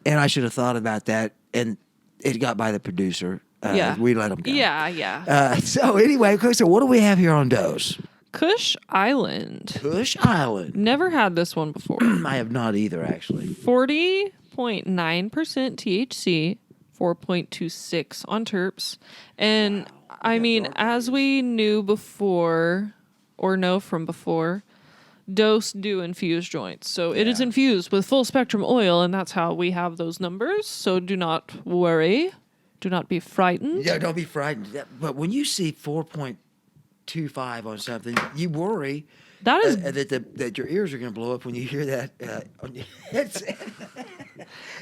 I should have thought about that, and it got by the producer. Yeah. We let him go. Yeah. So anyway, so what do we have here on Dose? Kush Island. Kush Island. Never had this one before. I have not either, actually. 40.9% THC, 4.26 on terps. And I mean, as we knew before, or know from before, Dose do infused joints. So it is infused with full spectrum oil, and that's how we have those numbers. So do not worry. Do not be frightened. Yeah, don't be frightened. But when you see 4.26 2.5 on something, you worry That is that your ears are going to blow up when you hear that on your headset.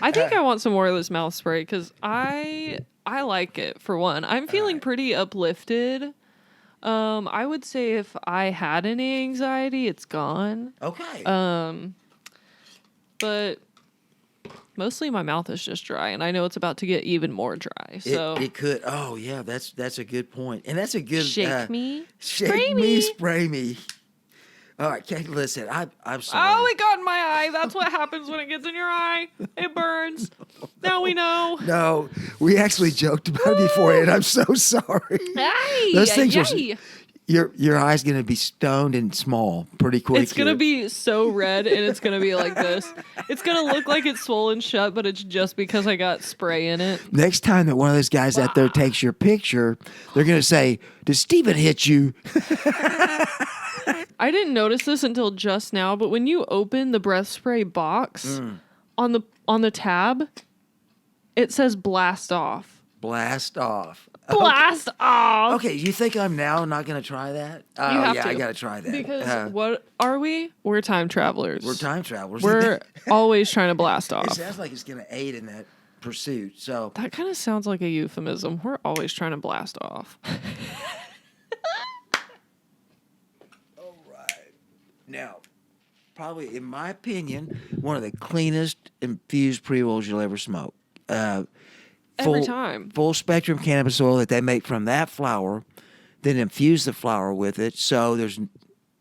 I think I want some more of this mouth spray because I like it for one. I'm feeling pretty uplifted. I would say if I had any anxiety, it's gone. Okay. But mostly my mouth is just dry, and I know it's about to get even more dry. So it could. Oh yeah, that's a good point, and that's a good shake me, spray me. All right, Kate, listen, I'm sorry. Oh, it got in my eye. That's what happens when it gets in your eye. It burns. Now we know. No, we actually joked about it beforehand. I'm so sorry. Ay, Those things ay. Your eye's gonna be stoned and small pretty quick. It's gonna be so red, and it's gonna be like this. It's gonna look like it's swollen shut, but it's just because I got spray in it. Next time that one of those guys out there takes your picture, they're gonna say, "Did Steven hit you?" I didn't notice this until just now, but when you open the breath spray box on the tab, it says blast off. Blast off. Blast off. Okay, you think I'm now not going to try that? You have yeah, to. I got to try that. Because what are we? We're time travelers. We're time travelers. We're always trying to blast It off. sounds like it's going to aid in that pursuit. So That kind of sounds like a euphemism. We're always trying to blast off. all right. Now, probably in my opinion, one of the cleanest infused pre-rolls you'll ever smoke. Every time. Full spectrum cannabis oil that they make from that flower, then infuse the flower with it, so there's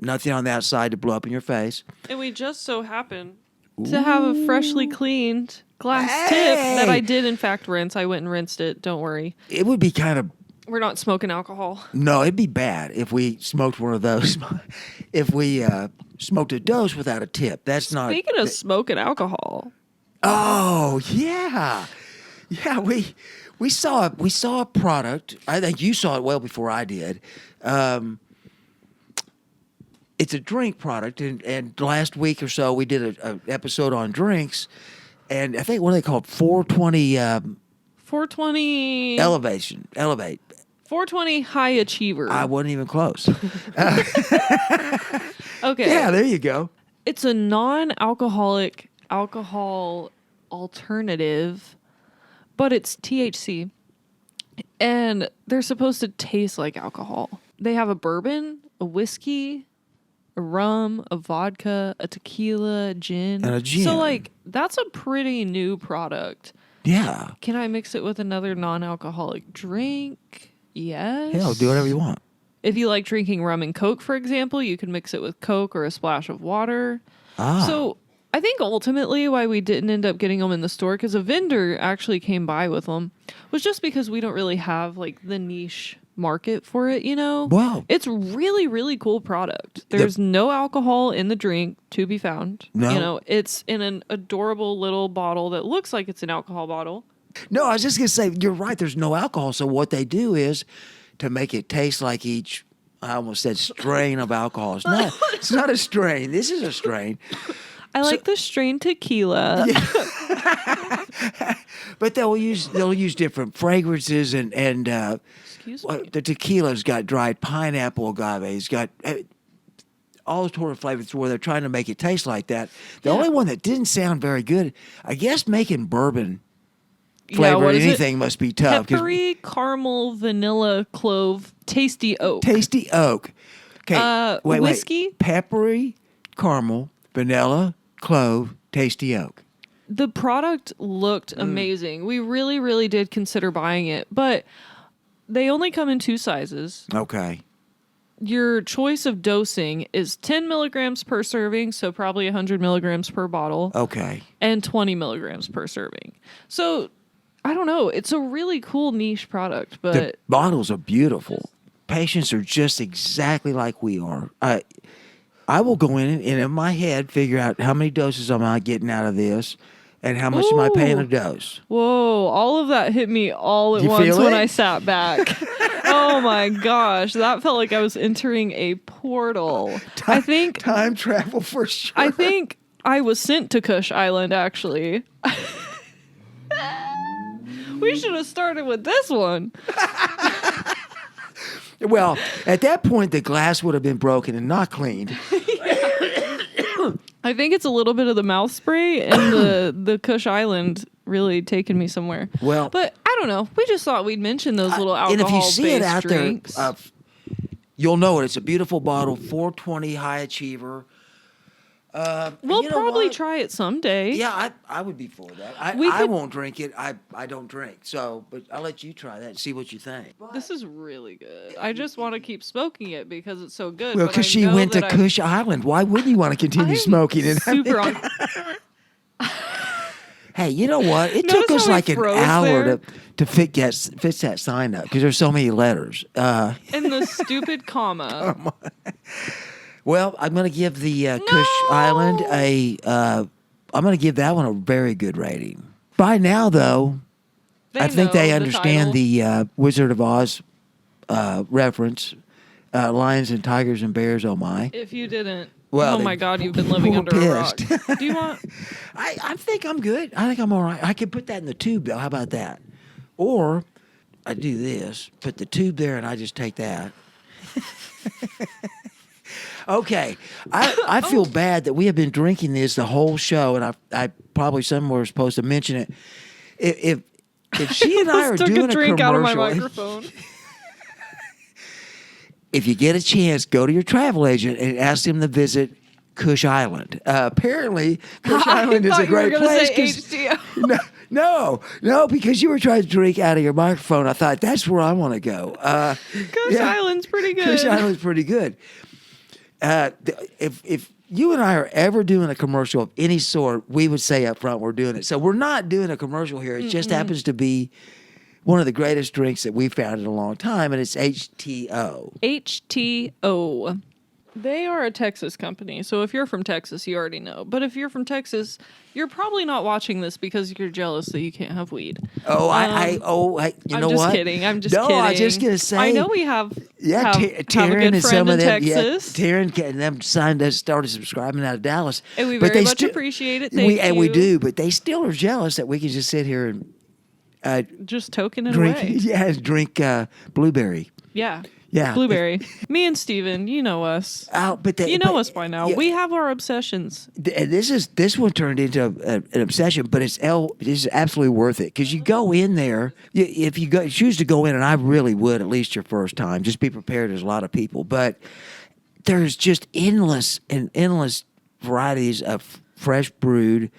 nothing on the outside to blow up in your face. And we just so happen to have a freshly cleaned glass tip that I did in fact rinse. I went and rinsed it. Don't worry. It would be kind of... We're not smoking alcohol. No, it'd be bad if we smoked one of those. If we smoked a dose without a tip. That's not... Speaking of smoking alcohol. Oh, yeah. Yeah, we saw a product. I think you saw it well before I did. It's a drink product, and last week or so we did an episode on drinks, and I think what are they called? 420. 420. Elevate. 420 high achiever. I wasn't even close. Okay. Yeah, there you go. It's a non-alcoholic alcohol alternative, but it's THC. And they're supposed to taste like alcohol. They have a bourbon, a whiskey, a rum, a vodka, a tequila, a gin. And a gin. So, like, that's a pretty new product. Yeah. Can I mix it with another non-alcoholic drink? Yes. Hell, do whatever you want. If you like drinking rum and Coke, for example, you can mix it with Coke or a splash of water. So I think ultimately why we didn't end up getting them in the store, because a vendor actually came by with them, was just because we don't really have like the niche market for it, you know? Wow. It's really, really cool product. There's no alcohol in the drink to be found. No. You know, it's in an adorable little bottle that looks like it's an alcohol bottle. No, I was just going to say, you're right, there's no alcohol. So what they do is to make it taste like each, I almost said strain of alcohol. It's not a strain. This is a strain. I like the strain tequila. Yeah. But they'll use different fragrances and Excuse me. the tequila's got dried pineapple agave. It's got all sort of flavors where they're trying to make it taste like that. The only one that didn't sound very good, I guess making bourbon flavor anything must be tough. Peppery, caramel, vanilla, clove, tasty oak. Tasty oak. Okay, whiskey? Wait. Peppery, caramel, vanilla, clove, tasty oak. The product looked amazing. We really, really did consider buying it, but they only come in 2 sizes. Okay. Your choice of dosing is 10 milligrams per serving, so probably 100 milligrams per bottle. Okay. And 20 milligrams per serving. So, I don't know. It's a really cool niche product, but... The bottles are beautiful. Patients are just exactly like we are. I will go in and in my head figure out how many doses am I getting out of this and how much am I paying a dose. Whoa, all of that hit me all at once when I sat back. Oh my gosh, that felt like I was entering a portal. I think time travel for sure. I think I was sent to Kush Island, actually. We should have started with this one. Well, at that point, the glass would have been broken and not cleaned. I think it's a little bit of the mouth spray and the Kush Island really taking me somewhere. Well, but I don't know. We just thought we'd mention those little alcohol-based and if you see it out drinks. there, you'll know it. It's a beautiful bottle, 420 High Achiever. We'll probably try it someday. Yeah, I would be for that. I won't drink it. I don't drink. So, but I'll let you try that and see what you think. This is really good. I just want to keep smoking it because it's so good. Well, because she went to Kush Island. Why wouldn't you want to continue smoking it? Super on. Hey, you know what? It took us like an hour to fit that sign up because there's so many letters. And the stupid comma. Well, I'm going to give the Kush Island I'm going to give that one a very good rating. By now, though, I think they understand the Wizard of Oz reference. Lions and tigers and bears, oh my. If you didn't, well, oh my God, you've been living under a rock. Do you want? I think I'm good. I think I'm all right. I could put that in the tube, though. How about that? Or I do this, put the tube there, and I just take that. Okay, I feel bad that we have been drinking this the whole show, and I probably somewhere was supposed to mention it. If she and I are doing a drink commercial, out of my microphone. If you get a chance, go to your travel agent and ask them to visit Kush Island. Apparently, Kush Island is a great place. No, because you were trying to drink out of your microphone. I thought that's where I want to go. Kush Island's pretty good. Kush Island's pretty good. If you and I are ever doing a commercial of any sort, we would say up front we're doing it. So we're not doing a commercial here. It just happens to be one of the greatest drinks that we've found in a long time, and it's HTO. HTO. They are a Texas company, so if you're from Texas, you already know. But if you're from Texas, you're probably not watching this because you're jealous that you can't have weed. Oh, you know what? I'm just kidding. No, I was just gonna say. I know we have. Taryn and some of them. Texas. Yeah, Taryn and them started subscribing out of Dallas, and we very much appreciate it. Thank you. And we do, but they still are jealous that we can just sit here and just token it drink. away. Yeah, drink blueberry. Yeah. Yeah, blueberry. Me and Steven, you know us. You know us by now. Yeah. We have our obsessions. This one turned into an obsession, but this is absolutely worth it because you go in there. If you choose to go in, and I really would at least your first time, just be prepared. There's a lot of people, but there's just endless varieties of fresh brewed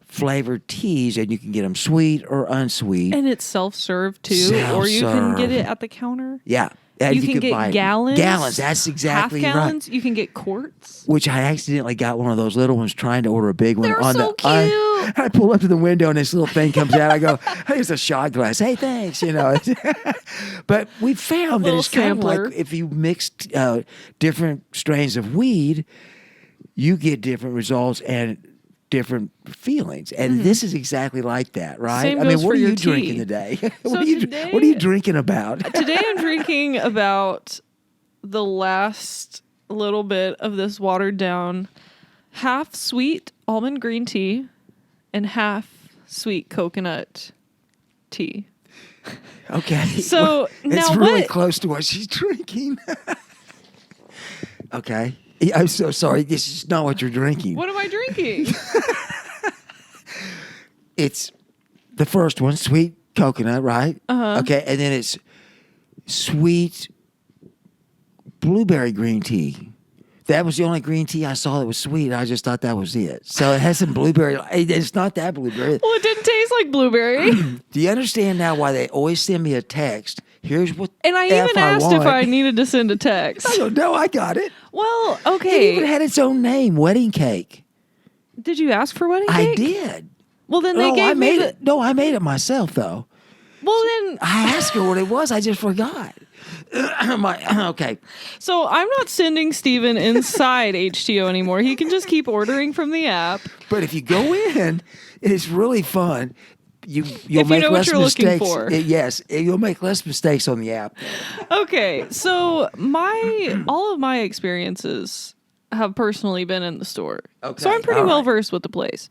flavored teas, and you can get them sweet or unsweet. And it's self-serve too, or you can get it at the counter. Yeah. You can get gallons. Gallons, that's exactly half gallons. Right. You can get quarts. Which I accidentally got one of those little ones trying to order a big one. They're so cute. I pull up to the window and this little thing comes out. I go, hey, it's a shot glass. Hey, thanks. But we found that it's kind of like if you mix different strains of weed, you get different results and different feelings, and this is exactly like that, right? Same goes what for are your you tea. drinking today? What are you drinking about? Today I'm drinking about the last little bit of this watered down half sweet almond green tea and half sweet coconut tea. Okay. So now it's really close to what she's drinking. Okay. I'm so sorry. This is not what you're drinking. What am I drinking? It's the first one, sweet coconut, right? Uh-huh. Okay, and then it's sweet blueberry green tea. That was the only green tea I saw that was sweet. I just thought that was it. So it has some blueberry. It's not that blueberry. Well, it didn't taste like blueberry. Do you understand now why they always send me a text? Here's what. And I even asked if I needed to send a text. I don't know. I got it. Well, okay. It even had its own name, wedding cake. Did you ask for wedding I cake? did. Well, then they gave me it. No, I made it myself, though. Well, then I asked her what it was. I just forgot. Okay. So I'm not sending Steven inside HTO anymore. He can just keep ordering from the app. But if you go in, it's really fun. You'll if make you know less what you're mistakes. Looking for. Yes, you'll make less mistakes on the app. Okay, so all of my experiences have personally been in the store. Okay, so I'm pretty all well right. versed with the place.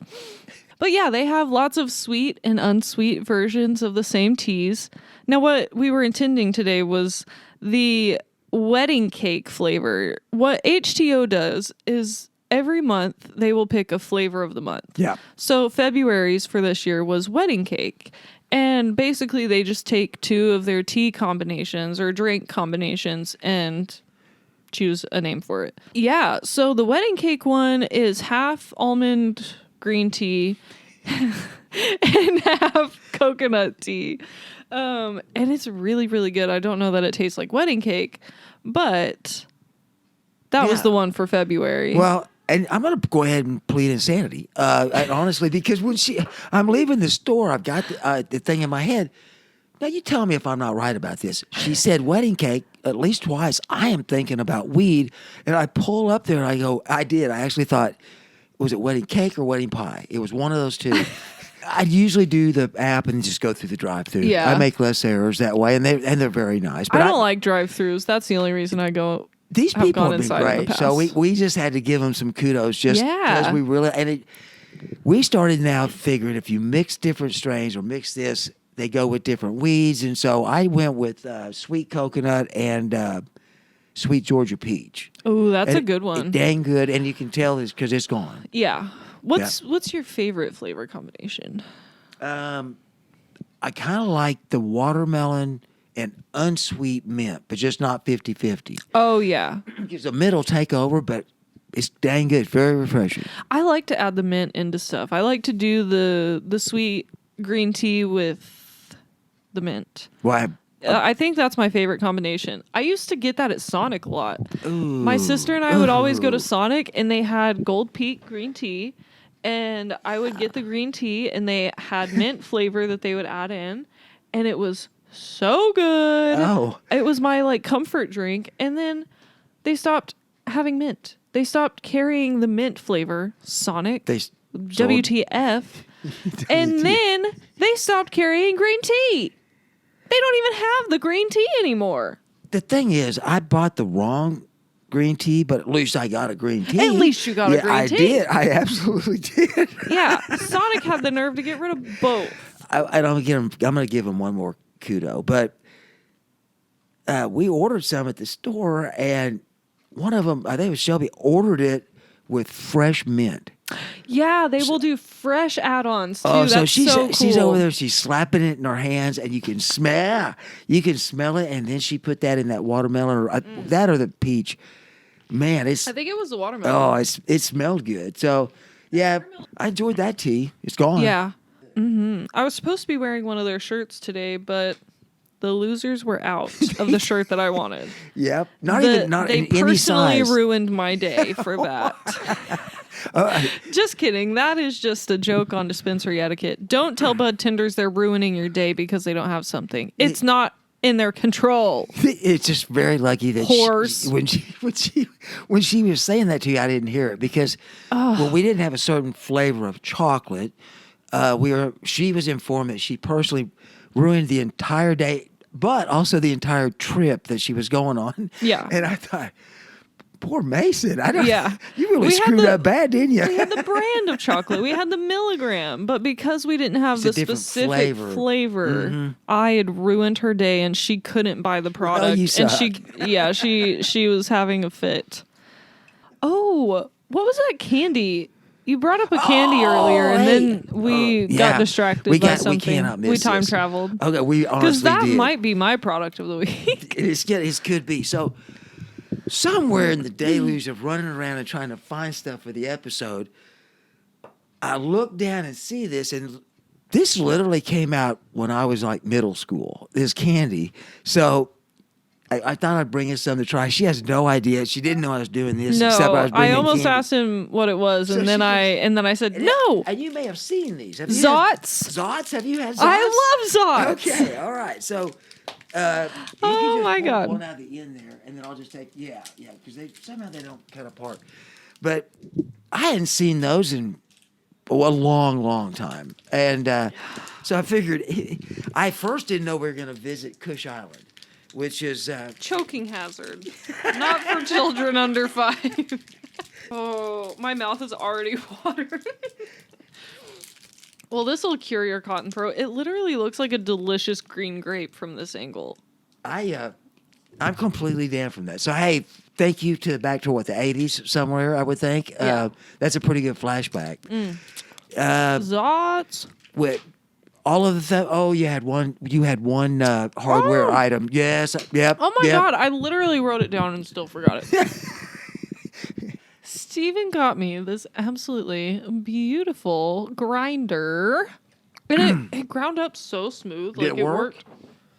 But yeah, they have lots of sweet and unsweet versions of the same teas. Now, what we were intending today was the wedding cake flavor. What HTO does is every month they will pick a flavor of the month. Yeah. So February's for this year was wedding cake. And basically they just take 2 of their tea combinations or drink combinations and choose a name for it. Yeah, so the wedding cake one is half almond green tea and half coconut tea. And it's really, really good. I don't know that it tastes like wedding cake, but that was the one for February. Well, and I'm going to go ahead and plead insanity, honestly, because when I'm leaving the store, I've got the thing in my head. Now, you tell me if I'm not right about this. She said wedding cake at least twice. I am thinking about weed. And I pull up there and I go, I did. I actually thought, was it wedding cake or wedding pie? It was one of those two. I usually do the app and just go through the drive-thru. Yeah. I make less errors that way, and they're very nice. But I don't like drive-thrus. That's the only reason I go. These people have been inside in the great. past. So we just had to give them some kudos just because we really we started now figuring if you mix different strains or mix this, they go with different weeds. And so I went with sweet coconut and sweet Georgia peach. Oh, that's And a good one. Dang good, and you can tell it's because it's gone. Yeah. What's your favorite flavor combination? I kind of like the watermelon and unsweet mint, but just not 50-50. Oh, yeah. Gives a middle takeover, but it's dang good. Very refreshing. I like to add the mint into stuff. I like to do the sweet green tea with the mint. Why? I think that's my favorite combination. I used to get that at Sonic a lot. My sister and I would always go to Sonic, and they had Gold Peak green tea, and I would get the green tea, and they had mint flavor that they would add in, and it was so good. Oh. It was my comfort drink, and then they stopped having mint. They stopped carrying the mint flavor. Sonic. WTF. And then they stopped carrying green tea. They don't even have the green tea anymore. The thing is, I bought the wrong green tea, but at least I got a green tea. At least you got a green tea. I did. I absolutely did. Yeah. Sonic had the nerve to get rid of both. I don't get him. I'm going to give him one more kudo, but we ordered some at the store, and one of them, I think it was Shelby, ordered it with fresh mint. Yeah, they will do fresh add-ons too. Oh, That's so she's so cool. she's over there. She's slapping it in her hands, and you can smell it. And then she put that in that watermelon, or that, or the peach. Man, I think it was the watermelon. Oh, it smelled good. So, yeah, I enjoyed that tea. It's gone. Yeah. Mm-hmm. I was supposed to be wearing one of their shirts today, but the losers were out of the shirt that I wanted. Yep. They in any personally size. ruined my day for that. Just kidding. That is just a joke on dispensary etiquette. Don't tell bud tenders they're ruining your day because they don't have something. It's not in their control. It's just very lucky that Horse. when she was saying that to you, I didn't hear it because we didn't have a certain flavor of chocolate. She was informed that she personally ruined the entire day, but also the entire trip that she was going on. Yeah. And I thought, poor Mason. I don't. Yeah. You really screwed up bad, didn't you? We had the brand of chocolate. We had the milligram. But because we didn't have the specific flavor, I had ruined her day and she couldn't buy the product. Oh, you and suck. she was having a fit. Oh, what was that candy? You brought up a candy earlier, and then we got distracted by something. We cannot miss We time this. traveled. Okay, we honestly because that did. might be my product of the week. It could be. So somewhere in the deluge of running around and trying to find stuff for the episode, I look down and see this, and this literally came out when I was like middle school. This candy. So I thought I'd bring in some to try. She has no idea. She didn't know I was doing this. No, except I was bringing I almost candy. asked him what it was, So and then I said no. And you may have seen these. Have you Zots. Zots? Have you had Zots? I love Zots. Okay, all right. So, you Oh, can just my pull God. one out of the end there, and then I'll just take because somehow they don't cut apart. But I hadn't seen those in a long, long time, and so I figured I first didn't know we were going to visit Kush Island, which is Choking hazard, not for children under 5. Oh, my mouth is already watering. Well, this will cure your cotton throat. It literally looks like a delicious green grape from this angle. I I'm completely down from that. So, hey, thank you to back to what, the 80s somewhere, I would think. Yeah. That's a pretty good flashback. Zots. With all of the you had one hardware item. Yes. Yep. Oh my yep. God. I literally wrote it down and still forgot it. Steven got me this absolutely beautiful grinder. And it ground up so smooth. Did Like it work? worked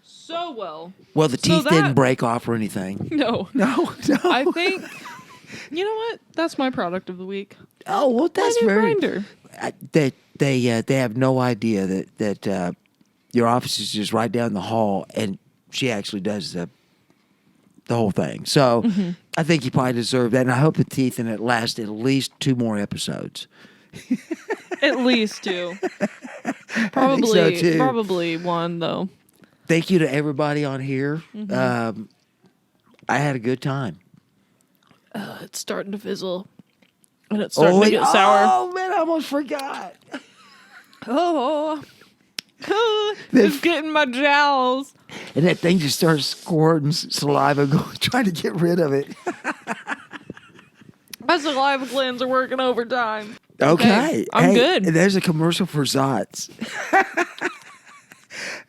so well. Well, the teeth that- didn't break off or anything. No. No. I think, you know what? That's my product of the week. Oh, well, that's My new very. grinder. They have no idea that your office is just right down the hall, and she actually does the whole thing. So I think you probably deserve that, and I hope the teeth in it last at least 2 more episodes. At least 2. I think so, too. Probably 1 though. Thank you to everybody on here. I had a good time. It's starting to fizzle. And it's starting to get sour. Oh, man, I almost forgot. Oh, it's getting my jowls. And that thing just starts squirting saliva, trying to get rid of it. My saliva glands are working overtime. Okay. I'm good. There's a commercial for Zots.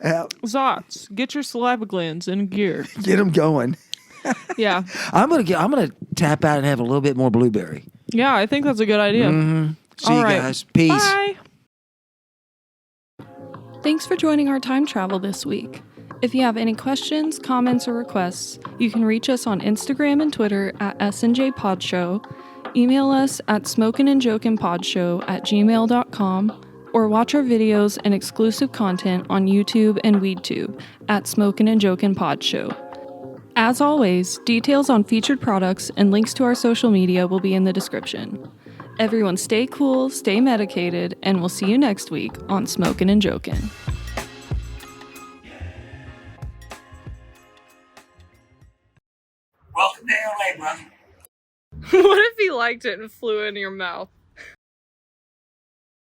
Zots, get your saliva glands in gear. Get them going. Yeah. I'm gonna tap out and have a little bit more blueberry. Yeah, I think that's a good idea. See you guys. Peace. Bye. Thanks for joining our time travel this week. If you have any questions, comments, or requests, you can reach us on Instagram and Twitter at SNJPodShow, email us at smokinandjokinpodshow@gmail.com, or watch our videos and exclusive content on YouTube and WeedTube at Smokin' and Jokin' Pod Show. As always, details on featured products and links to our social media will be in the description. Everyone stay cool, stay medicated, and we'll see you next week on Smokin' and Jokin'. Welcome to LA, brother. What if he liked it and flew into your mouth?